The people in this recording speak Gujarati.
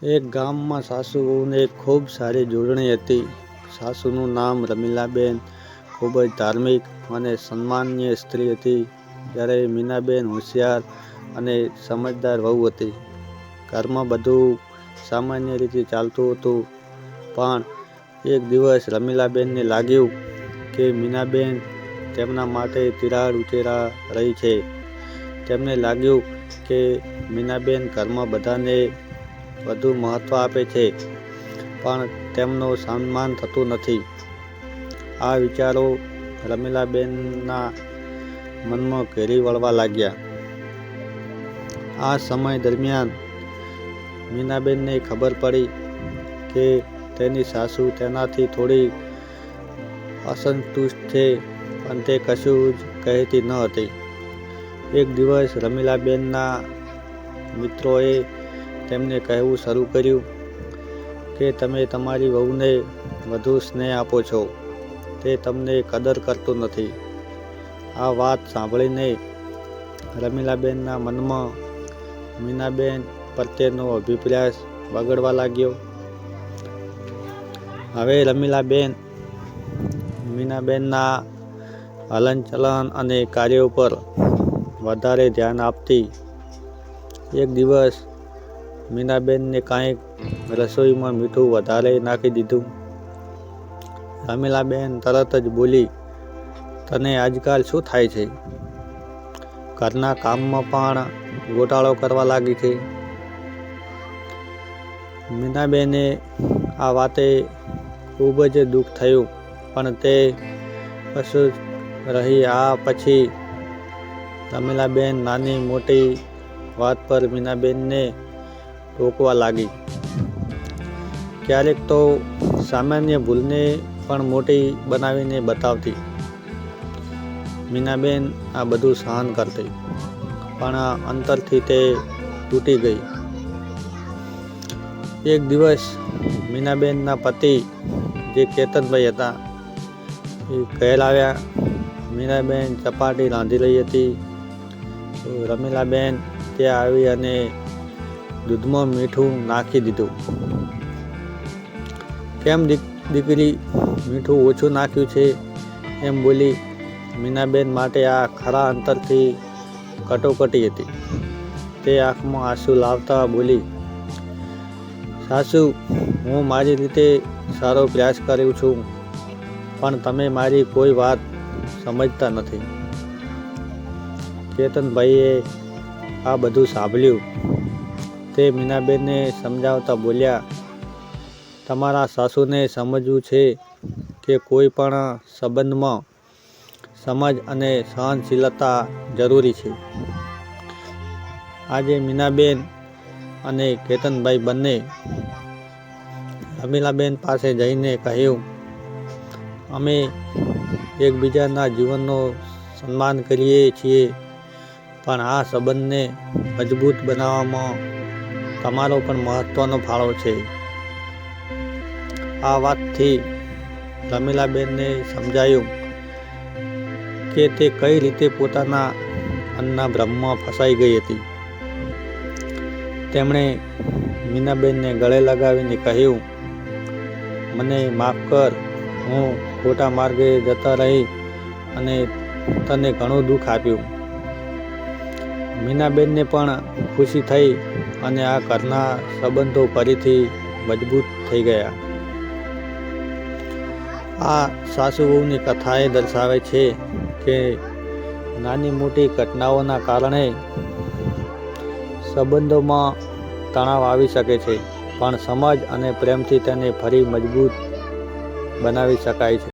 એક ગામમાં સાસુ વહુને એક ખૂબ સારી જોડણી હતી. સાસુનું નામ રમીલાબેન ખૂબ જ ધાર્મિક અને સન્માનીય સ્ત્રી હતી, જ્યારે મીનાબેન હોશિયાર અને સમજદાર વહુ હતી. ઘરમાં બધું સામાન્ય રીતે ચાલતું હતું, પણ એક દિવસ રમીલાબેનને લાગ્યું કે મીનાબેન તેમના માટે તિરાડ ઉચેરા રહી છે. તેમને લાગ્યું કે મીનાબેન ઘરમાં બધાને વધુ મહત્ત્વ આપે છે, પણ તેમનું સન્માન થતું નથી. આ વિચારો રમીલાબેનના મનમાં ઘેરી વળવા લાગ્યા. આ સમય દરમિયાન મીનાબેનને ખબર પડી કે તેની સાસુ તેનાથી થોડી અસંતુષ્ટ છે, પણ તે કશું જ કહેતી ન હતી. એક દિવસ રમીલાબેનના મિત્રોએ તેમને કહેવું શરૂ કર્યું કે તમે તમારી વહુને વધુ સ્નેહ આપો છો, તે તમને કદર કરતું નથી. આ વાત સાંભળીને રમીલાબેનના મનમાં મીનાબેન પ્રત્યેનો અભિપ્રાય બગડવા લાગ્યો. હવે રમીલાબેન મીનાબેનના હલનચલન અને કાર્યો પર વધારે ધ્યાન આપતી. એક દિવસ મીનાબેનને કાંઈક રસોઈમાં મીઠું વધારે નાખી દીધું. રમીલાબેન તરત જ બોલી, તને આજકાલ શું થાય છે? ઘરના કામમાં પણ ગોટાળો કરવા લાગી છે. મીનાબેને આ વાતે ખૂબ જ દુઃખ થયું, પણ તે કશું રહી. આ પછી રમીલાબેન નાની મોટી વાત પર મીનાબેનને ટોકવા લાગી. ક્યારેક તો સામાન્ય ભૂલને પણ મોટી બનાવીને બતાવતી. મીનાબેન આ બધું સહન કરતી, પણ અંતરથી તે તૂટી ગઈ. એક દિવસ મીનાબેનના પતિ જે કેતનભાઈ હતા, એ ઘેર આવ્યા. મીનાબેન ચપાટી રાંધી રહી હતી. રમીલાબેન ત્યાં આવી અને દૂધમાં મીઠું નાખી દીધું. કેમ દીકરી, મીઠું ઓછું નાખ્યું છે? એમ બોલી. મીનાબેન માટે આ ખરા અંતરથી કટોકટી હતી. તે આંખમાં આંસુ લાવતા બોલી, સાસુ, હું મારી રીતે સારો પ્રયાસ કરું છું, પણ તમે મારી કોઈ વાત સમજતા નથી. કેતનભાઈએ આ બધું સાંભળ્યું. તે મીનાબેનને સમજાવતા બોલ્યા, તમારા સાસુને સમજવું છે કે કોઈ પણ સંબંધમાં સમજ અને સહનશીલતા જરૂરી છે. આજે મીનાબેન અને કેતનભાઈ બંને રમીલાબેન પાસે જઈને કહ્યું, અમે એકબીજાના જીવનનો સન્માન કરીએ છીએ, પણ આ સંબંધને મજબૂત બનાવવામાં તમારો પણ મહત્ત્વનો ફાળો છે. આ વાતથી રમીલાબેનને સમજાયું કે તે કઈ રીતે પોતાના મનના ભ્રમમાં ફસાઈ ગઈ હતી. તેમણે મીનાબેનને ગળે લગાવીને કહ્યું, મને માફ કર, હું ખોટા માર્ગે જતા રહી અને તને ઘણું દુઃખ આપ્યું. મીનાબેનને પણ ખુશી થઈ અને આ ઘરના સંબંધો ફરીથી મજબૂત થઈ ગયા. આ સાસુ વહુની કથા એ દર્શાવે છે કે નાની મોટી ઘટનાઓના કારણે સંબંધોમાં તણાવ આવી શકે છે, પણ સમજ અને પ્રેમથી તેને ફરી મજબૂત બનાવી શકાય છે.